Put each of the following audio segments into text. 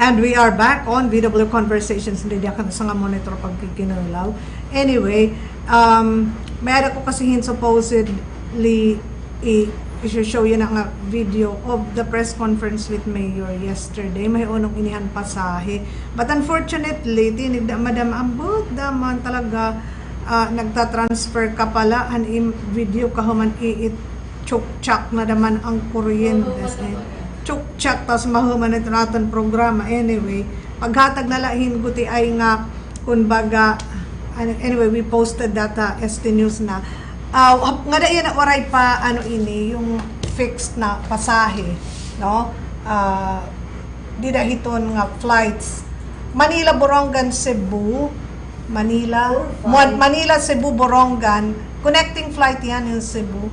And we are back on VW Conversations. Hindi ka sa nga monitor pagkikinulaw. Anyway, may ada ko kasi supposedly i-show yun ang video of the press conference with Mayor yesterday. May unong inihan pasahe. But unfortunately, tinig da madam ambot daman talaga nagta-transfer ka pala an video ka human chuk-chak na daman ang kuryente. Chuk-chak tas mahuman ito natin programa. Anyway, paghatag na lahin guti ay nga kunbaga anyway, we posted that ST News na nga da yan waray pa ini yung fixed na pasahe, no? Di dahiton nga flights Manila Borongan Cebu, Manila Cebu Borongan, connecting flight yan in Cebu.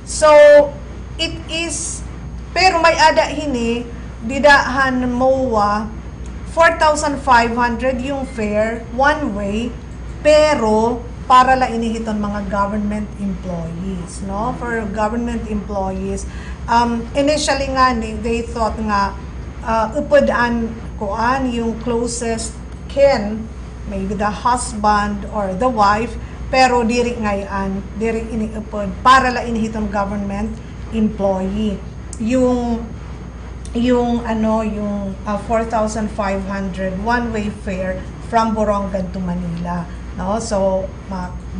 So it is, pero may ada hini didahan MOA 4,500 yung fare one way, pero para la inihiton mga government employees, no? For government employees, initially nga they thought nga upudan kuan yung closest kin, maybe the husband or the wife, pero diri ngayon diri iniupod para la inihiton government employee yung 4,500 one-way fare from Borongan to Manila, no? So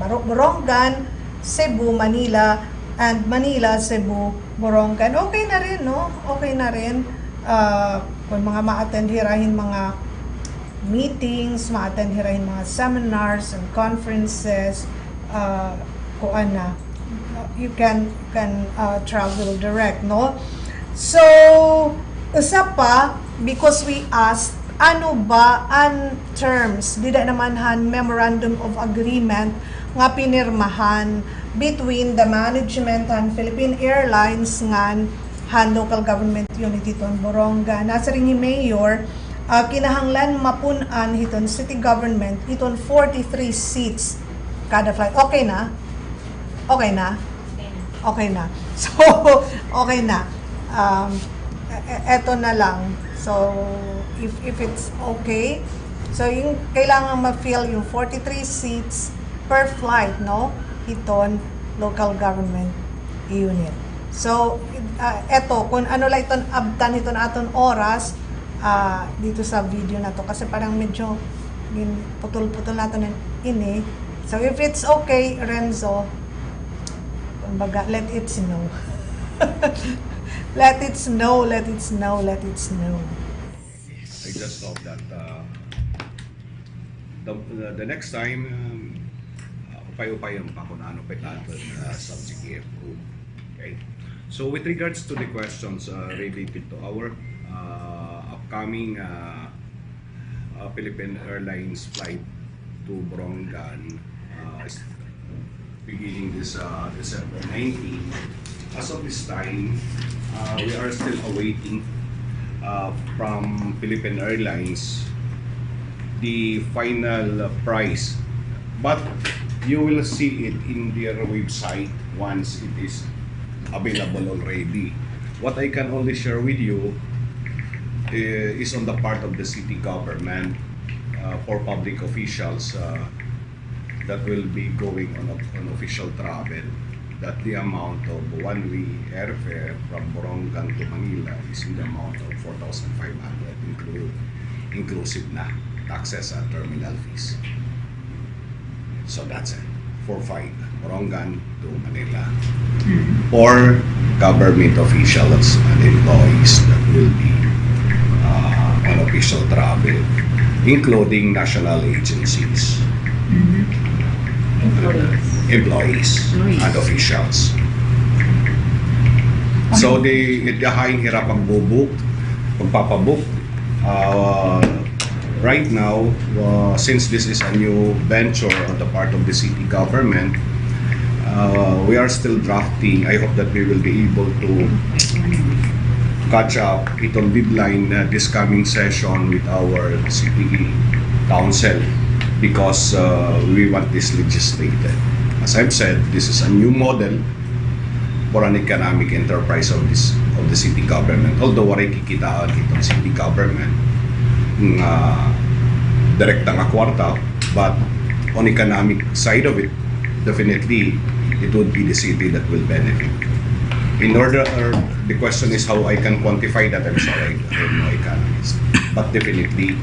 Borongan, Cebu, Manila, and Manila, Cebu, Borongan. Okay na rin, no? Okay na rin kung mga ma-attend hirahin mga meetings, ma-attend hirahin mga seminars and conferences, kuan na you can travel direct, no? So, usa pa, because we asked, ano ba ang terms, dida naman han memorandum of agreement nga pinirmahan between the management and Philippine Airlines ngan han local government unit iton Borongan. Nasa rin ni Mayor, kinahanglan mapunan hiton city government iton 43 seats kada flight. Okay na? Okay na? Okay na. So, okay na. Eto na lang. So, if it's okay, so yung kailangan ma-fill yung 43 seats per flight, no? Iton local government unit. So, eto, kung ano lang iton abtan iton aton oras, dito sa video na to, kasi parang medyo putol-putol natin ini. So, if it's okay, Renzo, kumbaga, let it snow. Let it snow, let it snow, let it snow. I just hope that the next time, upay-upayan pa kung ano pa natin subject here. Okay. So with regards to the questions related to our upcoming Philippine Airlines flight to Borongan, beginning this December 19, as of this time, we are still awaiting from Philippine Airlines the final price, but you will see it in their website once it is available already. What I can only share with you is on the part of the city government for public officials that will be going on official travel, that the amount of one-way airfare from Borongan to Manila is in the amount of 4,500, inclusive na taxes and terminal fees. So that's it. 4,500 Borongan to Manila for government officials and employees that will be on official travel, including national agencies. Employees and officials. So dahain hirap ang bubuk, pagpapabook. Right now, since this is a new venture on the part of the city government, we are still drafting. I hope that we will be able to catch up itong deadline this coming session with our city council, because we want this legislated. As I've said, this is a new model for an economic enterprise of the city government. Although waray kikitaan itong city government nga direkta nga kwarta, but on economic side of it, definitely it would be the city that will benefit. In order, the question is how I can quantify that. I'm sorry, I am no economist. But definitely,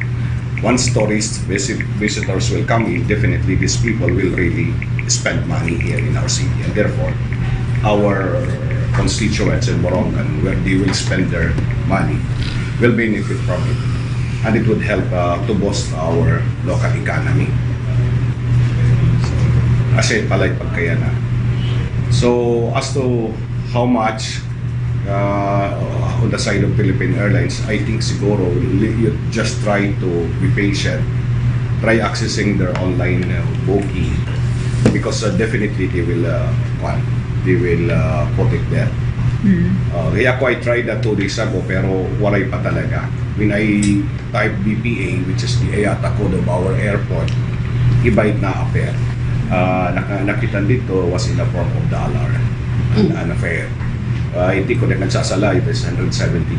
once tourists, visitors will come in, definitely these people will really spend money here in our city. And therefore, our constituents in Borongan, where they will spend their money, will benefit from it. And it would help to boost our local economy. Kasi palay pagkayana. So, as to how much on the side of Philippine Airlines, I think siguro you just try to be patient, try accessing their online booking, because definitely they will put it there. Kaya ako I tried that 2 days ago pero waray pa talaga. When I type BPA, which is the IATA code of our airport, iba na appear. Nakita dito was in the form of dollar and a fare. Hindi ko rin nagsasala, it is $117.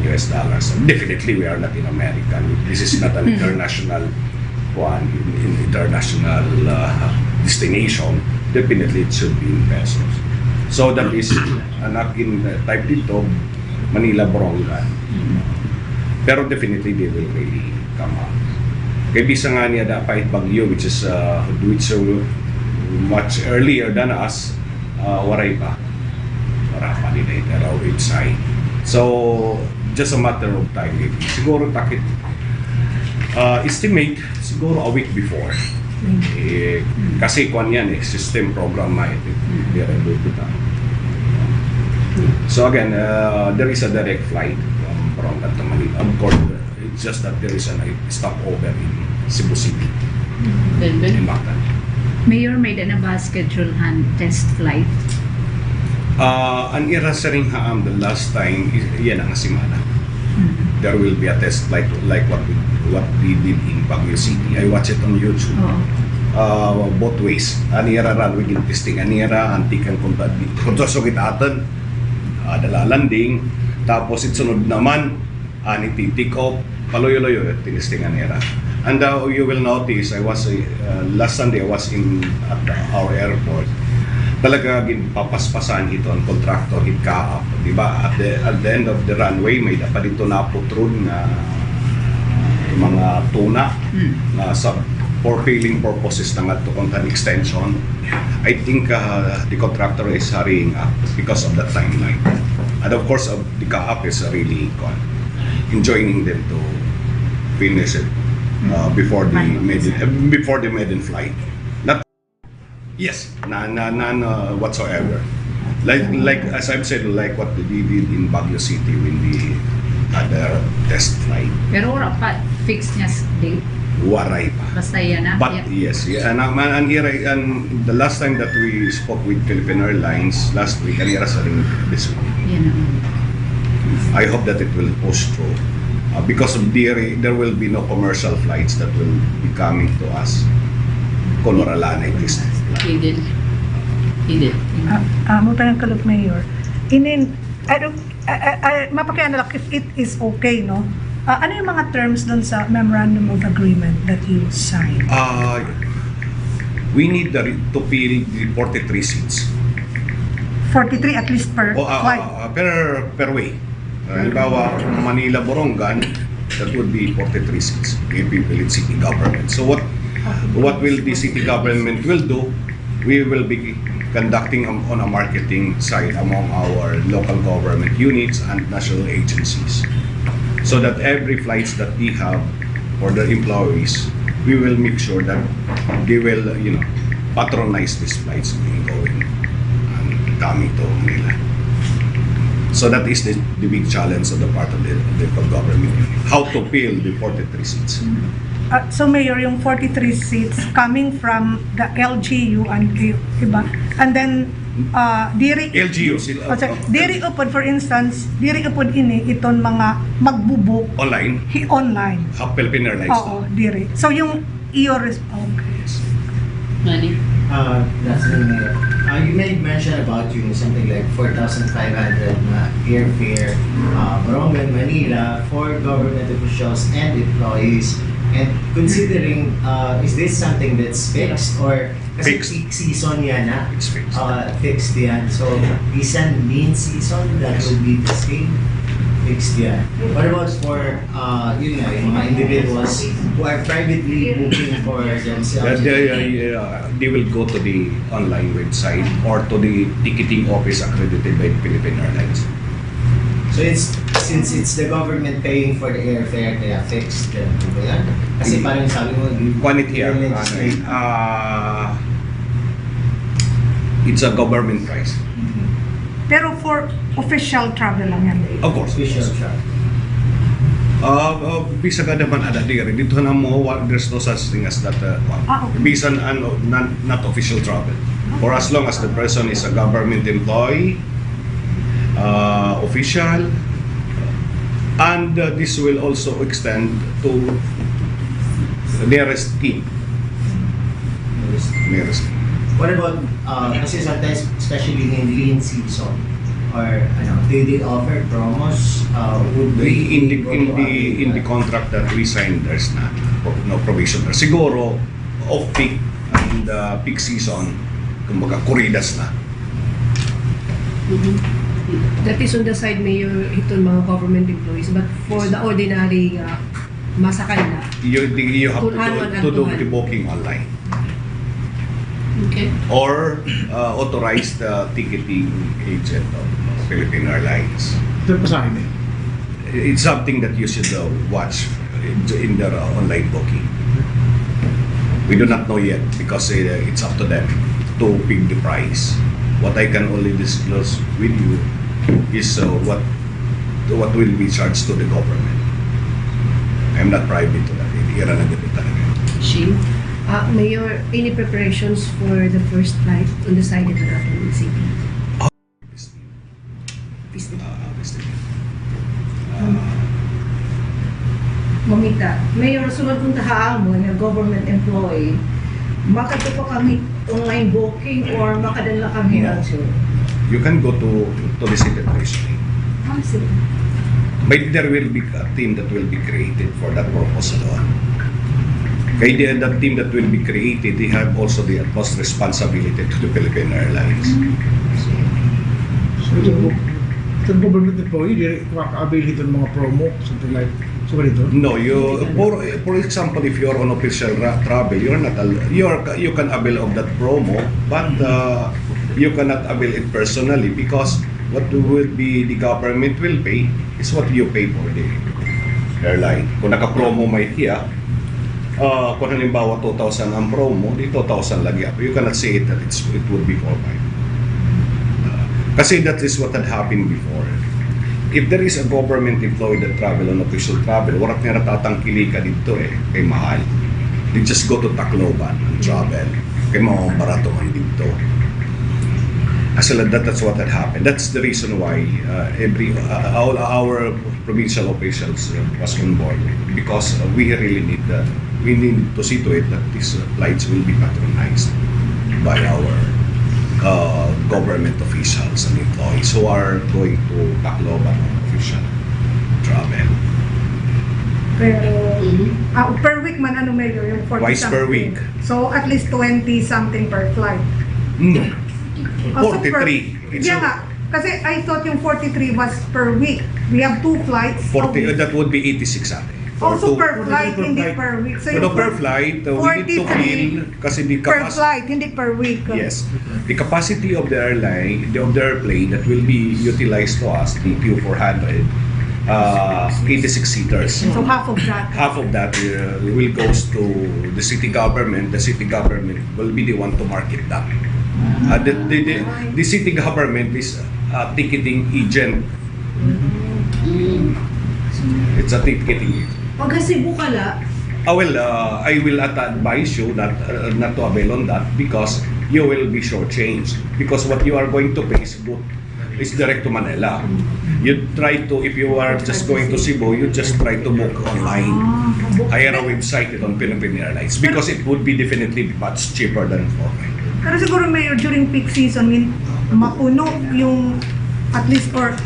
Definitely we are not in America. This is not an international international destination. Definitely it should be in pesos. So that is in type dito, Manila Borongan. Pero definitely they will really come up. Kaya bisa nga niya dapat Bagyo, which is much earlier than us, waray pa. Wala pa nila itaraw inside. So, just a matter of time. Siguro takit, estimate, siguro a week before. Kasi kwan yan system program na ito. So again, there is a direct flight from Borongan to Manila. Of course, it's just that there is a stopover in Cebu City. In Mactan. Mayor, may na ba schedule-han test flight? Ang ira sa ring haam the last time, yan ang simana. There will be a test flight like what we did in Baguio City. I watch it on YouTube. Both ways. Anira ran with testing. Anira antikan kunta dito. Kunta sugit atan. Dala landing. Tapos itsunod naman take off. Paloyo-loyo tinisting anira. And you will notice, I was last Sunday I was at our airport. Talaga ginpapaspasan ito ang contractor hika up, di ba? At the end of the runway may dapat dito na putrun na mga tuna na for filling purposes na nga to content extension. I think the contractor is hurrying up because of that timeline. And of course, the ka-up is really enjoining them to finish it before the maiden flight. Not yes, none whatsoever. Like as I've said, like what we did in Baguio City when the other test flight. Pero wala pa fix niya date. Waray pa. Basta yan na. But yes, and the last time that we spoke with Philippine Airlines last week, and sa rin this week. Yan. I hope that it will push through. Because of there will be no commercial flights that will be coming to us. Kung wala na this Hidden. Mutang kalot Mayor. Mapakyan na lang if it is okay, no? Ano yung mga terms doon sa memorandum of agreement that you signed? We need to fill the 43 seats. 43 at least per flight? Per way. Halimbawa, Manila Borongan, that would be 43 seats. Maybe city government. So what will the city government will do? We will be conducting on a marketing side among our local government units and national agencies. So that every flights that we have for the employees, we will make sure that they will, patronize these flights going and coming to Manila. So that is the big challenge on the part of the government. How to fill the 43 seats. So Mayor, yung 43 seats coming from the LGU and iba, and then diri LGU diri upod, for instance, diri upod ini iton mga magbubuk online. Online. Philippine Airlines. Oo, diri. So yung okay. Money. That's Mayor. You made mention about something like 4,500 na airfare, Borongan, Manila for government officials and employees. And considering, is this something that's fixed or kasi Fixed. peak season yan na? It's fixed. Fixed yan. So, isang mean season that will be the same? Fixed yan. What about for, yung mga individuals who are privately booking for themselves? They will go to the online website or to the ticketing office accredited by the Philippine Airlines. So since it's the government paying for the airfare, kaya fixed din po ba yan? Kasi parang sabi mo, Quantity here, it's a government price. Pero for official travel lang yan. Of course. official travel. Bisa ka naman ada dire. Dito na mo, there's no such thing as that. Okay. Bisa not official travel. For as long as the person is a government employee, official, and this will also extend to the nearest kin. Nearest kin. What about, kasi sometimes, especially in lean season, or they offer promos, would we In the contract that we signed, there's no provision. Siguro off-peak and peak season, kumbaga kuridas na. That is on the side, Mayor, itong mga government employees. But for the ordinary masakay na. You have to do Tuhan. the booking online Okay. or authorize the ticketing agent of Philippine Airlines. Ito pa sa akin eh. It's something that you should watch in their online booking. We do not know yet because it's up to them to pick the price. What I can only disclose with you is what will be charged to the government. I'm not private to that. Hindi na nagdito talaga. She. Mayor, any preparations for the first flight on the side of the Rotterdam City? Mamita, Mayor, sunod kong tahaan mo na government employee, makadto pa kami online booking or makadala kami also? You can go to the city treasury. But there will be a team that will be created for that purpose alone. Kaya that team that will be created, they have also the utmost responsibility to the Philippine Airlines. So itong government employee, di makaka-avail ito ng mga promo, something like, so ganito? No, for example, if you're on official travel, you can avail of that promo, but you cannot avail it personally because what will be the government will pay is what you pay for the airline. Kung naka-promo may tiya, kung halimbawa 2,000 ang promo, di 2,000 lagi up. You cannot say it that it would be 4,500. Kasi that is what had happened before. If there is a government employee that travel on official travel, warat nga natatangkili ka dito kay mahal. They just go to Tacloban and travel. Kay mga barato man dito. That's what had happened. That's the reason why all our provincial officials was on board because we really need to see to it that these flights will be patronized by our government officials and employees who are going to Tacloban on official travel. Pero, per week man ano Mayor, yung 40 Twice per week. So at least 20 something per flight. No. Also 43. It's Yeah nga. Kasi I thought yung 43 was per week. We have 2 flights. a 40, week. that would be 86 ate. Also Two- per flight, per hindi flight. per week. So No, yung per flight, we need to 43 fill kasi the per capacity. flight, hindi per week. Yes, the capacity of the airline, of the airplane that will be utilized to us, the Q400, 86 seaters. So half of that. Half of that will goes to the city government. The city government will be the one to market that. The city government is a ticketing agent. It's a ticketing agent. Pag Cebu ka la, I will advise you not to avail on that because you will be shortchanged. Because what you are going to pay is direct to Manila. You try to, if you are just going to Cebu, you just try to book online. Hire a website on Philippine Airlines because it would be definitely much cheaper than 4,500. Pero siguro Mayor, during peak season, mapuno yung at least or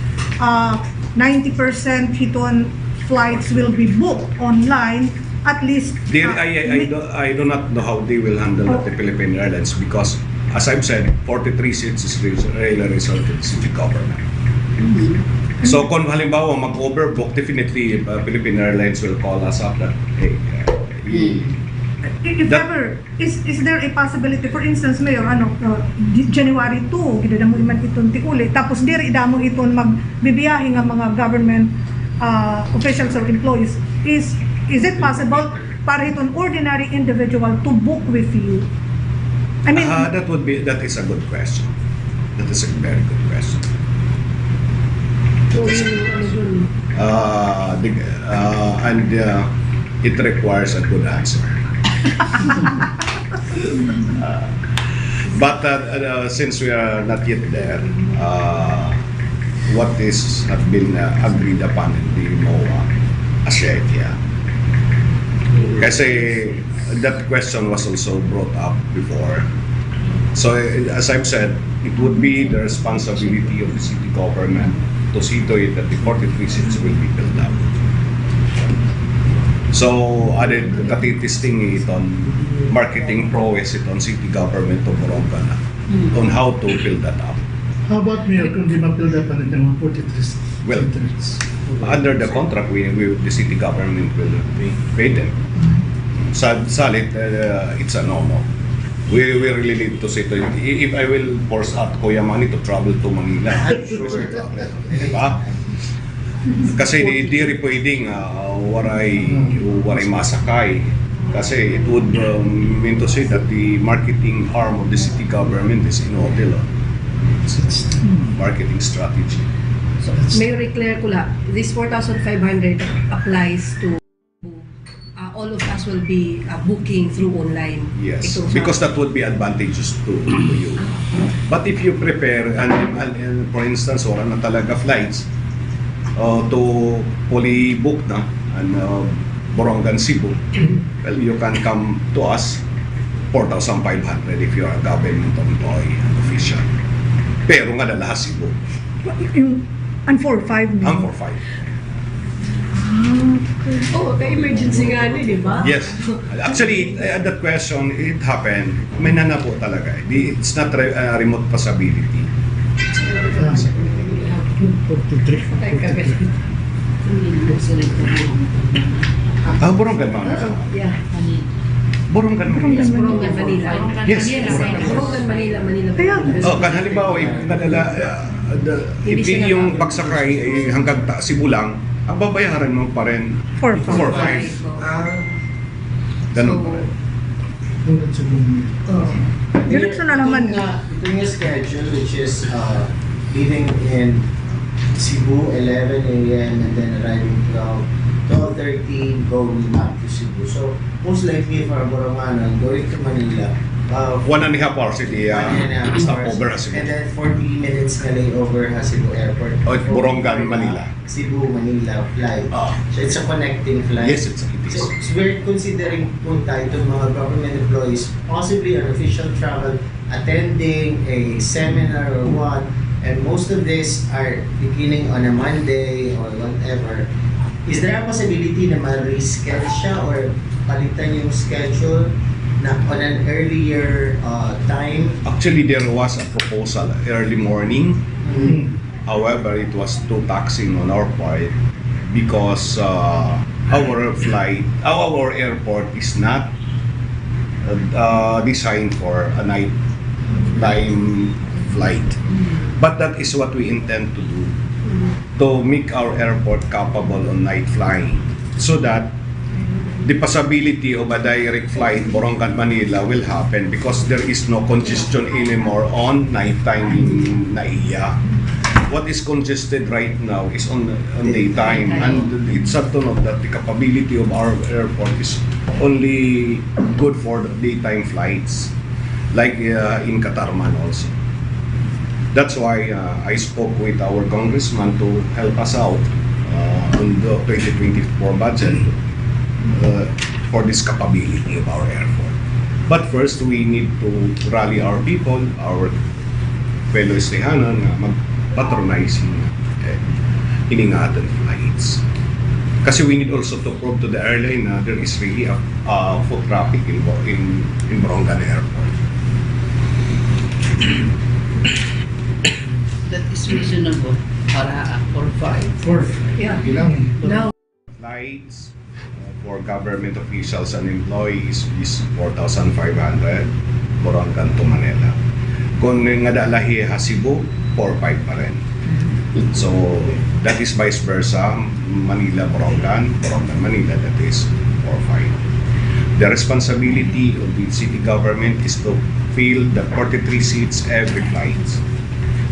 90% hiton flights will be booked online. At least I do not know how they will handle the Philippine Airlines because, as I've said, 43 seats is really reserved to the city government. So kung halimbawa mag-overbook, definitely Philippine Airlines will call us up that, hey, if ever, is there a possibility, for instance, Mayor, January 2, gidada mo iman itong tiuli, tapos diri damo iton magbibiyahe nga mga government officials or employees, is it possible para itong ordinary individual to book with you? I mean, that is a good question. That is a very good question. So, ano dun? It requires a good answer. But since we are not yet there, what have been agreed upon in the MOA as yet, yeah. Kasi that question was also brought up before. So as I've said, it would be the responsibility of the city government to see to it that the 43 seats will be filled up. So, added katitisting iton marketing prowess iton city government of Borongan on how to fill that up. How about Mayor, kung di ma-fill up ang mga 43 Well, seats? under the contract, the city government will pay them. Salit, it's a no-no. We really need to say to it, if I will force out Kuya Manny to travel to Manila, sure. Diba? Kasi di rin pwedeng waray masakay. Kasi it would mean to say that the marketing arm of the city government is in hotel. Marketing strategy. So, Mayor, i-clear ko lang, this 4,500 applies to all of us will be booking through online. Yes, Ito, because that would be advantageous to you. But if you prepare, and for instance, wala na talaga flights to fully book na and Borongan Cebu, well, you can come to us 4,500 if you are a government employee and official. Pero nga dala Cebu. ang 4-5 Ang 4-5. oh, emergency nga di ba? Yes. Actually, that question, it happened. May nanapo talaga. It's not a remote possibility. 43. Borongan Manila. Yeah. Borongan Manila. Borongan, Manila. Yes. Borongan, Manila. Kaya, Kan halimbawa, if yung pagsakay hanggang Cebu lang, ang babayaran mo pa rin 4-5. 4-5. Ganun pa rin. Diretso na naman. Ito yung schedule which is leaving in Cebu 11 a.m. and then arriving 12:30, going back to Cebu. So most likely for Borongan going to Manila, 1.5 hours hindi 1.5 stopover hours, Cebu. and then 40 minutes na layover ha Cebu Airport. Borongan, Manila. Cebu, Manila flight. So it's a connecting flight. Yes, it is. So we're considering punta itong mga government employees, possibly an official travel, attending a seminar or what, and most of this are beginning on a Monday or whatever. Is there a possibility na ma-reschedule siya or palitan yung schedule na on an earlier time? Actually, there was a proposal early morning. However, it was too taxing on our part because our airport is not designed for a night time flight. But that is what we intend to do, to make our airport capable on night flying, so that the possibility of a direct flight Borongan Manila will happen because there is no congestion anymore on nighttime in NAIA. What is congested right now is on daytime, and it's sad to note that the capability of our airport is only good for the daytime flights, like in Katarman also. That's why I spoke with our congressman to help us out on the 2024 budget for this capability of our airport. But first, we need to rally our people, our fellow Estehanan, nga mag-patronize iningatan flights. Kasi we need also to prove to the airline na there is really a foot traffic in Borongan Airport. That is reasonable para for 5. Fourth. Yeah. Ilang? Now, Flights for government officials and employees is 4,500 Borongan to Manila. Kung nga dalahi ha Cebu, 4,500 pa rin. So that is vice versa, Manila Borongan, Borongan Manila, that is 4,500. The responsibility of the city government is to fill the 43 seats every flight.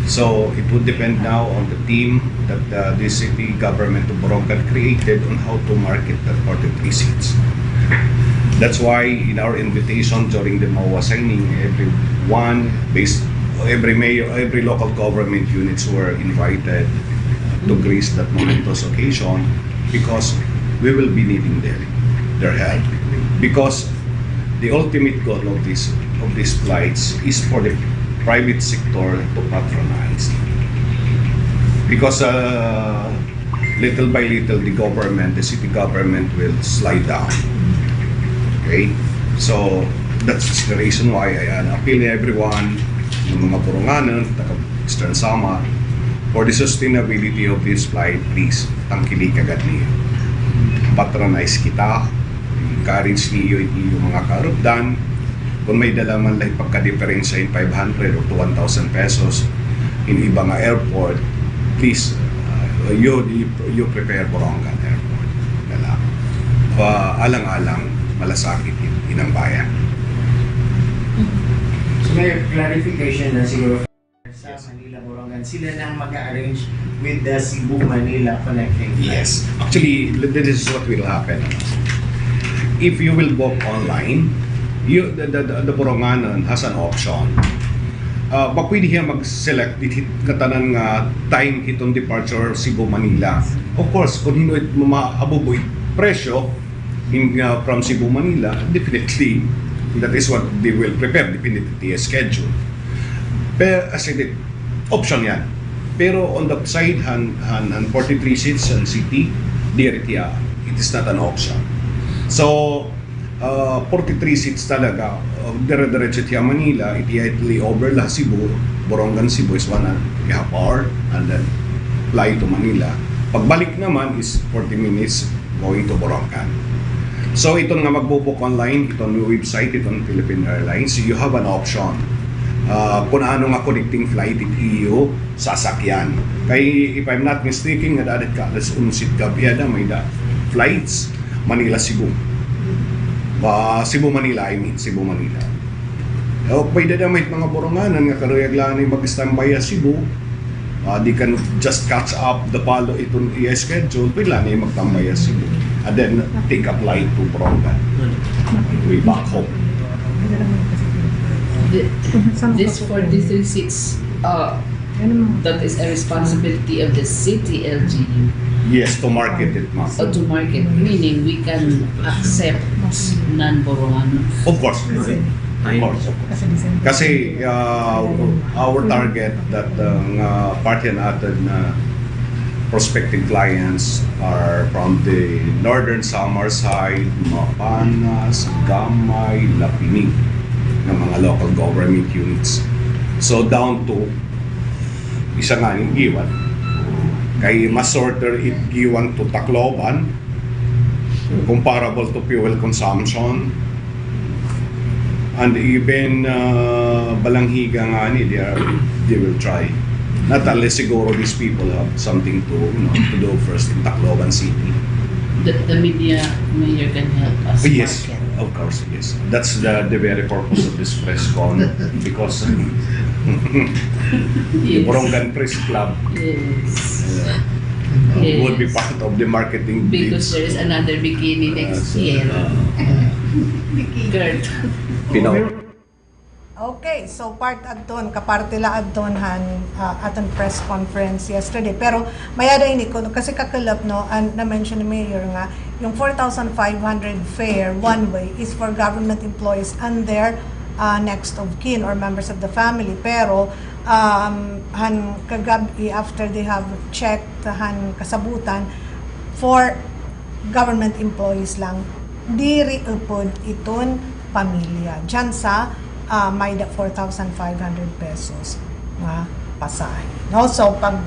So it would depend now on the team that the city government of Borongan created on how to market the 43 seats. That's why in our invitation during the MOA signing, every mayor, every local government units were invited to grace that momentous occasion because we will be needing their help. Because the ultimate goal of these flights is for the private sector to patronize. Because little by little, the city government will slide down. Okay? So, that's the reason why I appeal to everyone, yung mga Boronganon, taga-Eastern Samar, for the sustainability of this flight, please, tangkilik agad niyo. Patronize kita, encourage niyo yung mga karupdan. Kung may dala man lang pagka-diferensya in 500 or to 1,000 pesos in ibang airport, please, you prepare Borongan Airport. Dala. Alang-alang, malasakit inang bayan. So may clarification na siguro sa Manila Borongan, sila nang mag-arrange with the Cebu-Manila connecting flight. Yes. Actually, this is what will happen. If you will book online, the Boronganon has an option. Pwede siya mag-select katanan nga time hitong departure Cebu-Manila. Of course, kung hino maabuboy presyo from Cebu-Manila, definitely that is what they will prepare, definitely a schedule. Pero as I said, option yan. Pero on the side, 43 seats and city, it is not an option. So, 43 seats talaga, dire-diretso tiya Manila, immediately over la Cebu, Borongan Cebu is 1.5 hour, and then fly to Manila. Pagbalik naman is 40 minutes going to Borongan. So ito nga magbo-book online, itong website, itong Philippine Airlines, you have an option. Kung ano nga connecting flight it iyo, sasakyan. Kay if I'm not mistaken, nga dadat ka, alas 11 gabi na may flights, Manila-Cebu. Cebu-Manila, Cebu-Manila. Pwede na may mga Boronganan nga karuyaglaan ay mag-standby sa Cebu. They can just catch up the palo itong i-schedule, pwede lang ay magtambay sa Cebu. And then take a flight to Borongan. Way back home. This 43 seats, that is a responsibility of the city LGU. Yes, to market it, ma'am. Or to market, meaning we can accept non-Boronganon. Of course. Of course. Kasi our target that party natin na prospective clients are from the northern Samar side, Mapanas, Gamay, Lapinig, ng mga local government units. So down to isa nga yung Giwan. Kay mas shorter it Giwan to Tacloban, comparable to fuel consumption. And even Balanghiga nga ni, they will try. Not unless siguro these people have something to do first in Tacloban City. The media mayor can help us Yes, market. of course, yes. That's the very purpose of this press con because the Yes. Borongan Press Club Yes. would be part of the marketing Because bids. there is another bikini next year. Kurt. Pino. Okay, so part adton, kaparte la adton han aton press conference yesterday. Pero mayada ini ko kasi kakalap no, na-mention ni Mayor nga yung 4,500 fare one way is for government employees and their next of kin or members of the family. Pero han kagabi after they have checked han kasabutan for government employees lang diri upod iton pamilya dyan sa may 4,500 pesos nga pasahe. No? So, pag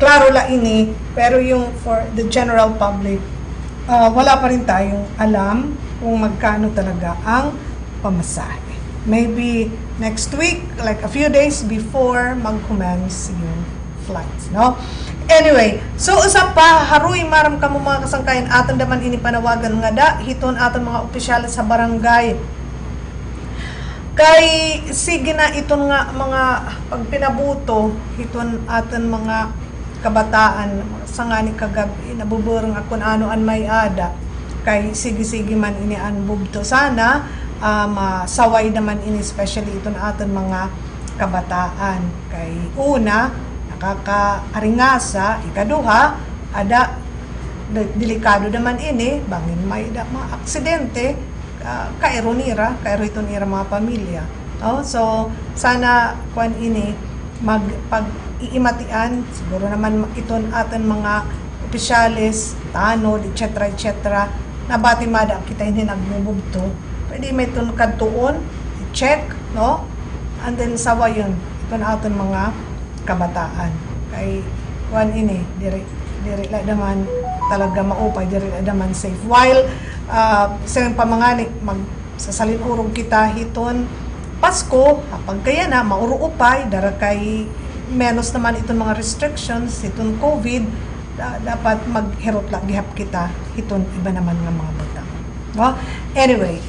klaro la ini, pero yung for the general public, wala pa rin tayong alam kung magkano talaga ang pamasahe. Maybe next week, like a few days before mag-commence yung flights. No? Anyway, so usap pa, haruy maram kamo mga kasangkayan, aton daman ini panawagan nga da, hiton aton mga opisyal sa barangay. Kay sige na iton nga mga pagpinabuto iton aton mga kabataan sa nga ni kagabi nabuburong akon ano an may ada kay sige man ini an bubto sana masaway naman ini especially iton aton mga kabataan kay una nakakaaringasa ikaduha ada delikado naman ini bangin may da mga aksidente kairo iton ira mga pamilya. Oh, so sana kwan ini pag-iimatian siguro naman iton aton mga opisyalis, tanod, etc. Nabati mada kita hindi nagbubugto. Pwede may iton kadtuon, check, no? And then sawa yun, iton aton mga kabataan. Kay kwan ini diri la daman talaga maupay diri la daman safe while sa pamangani magsasalin urong kita hiton Pasko kapag kaya na mauruupay dara kay menos naman itong mga restrictions itong COVID dapat maghirot lang gihap kita hiton iba naman nga mga bata. No? Anyway,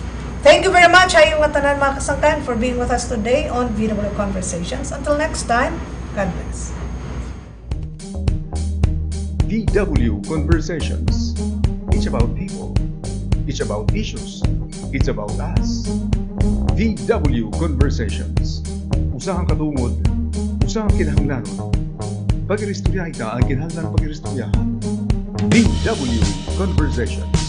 thank you very much ayong tanan mga kasangkayan for being with us today on VW Conversations. Until next time, God bless. VW Conversations. It's about people. It's about issues. It's about us. VW Conversations. Usahang katungod, usahang kinahanglanon. Pag-iristorya ita ang kinahanglan pag-iristoryahan. VW Conversations.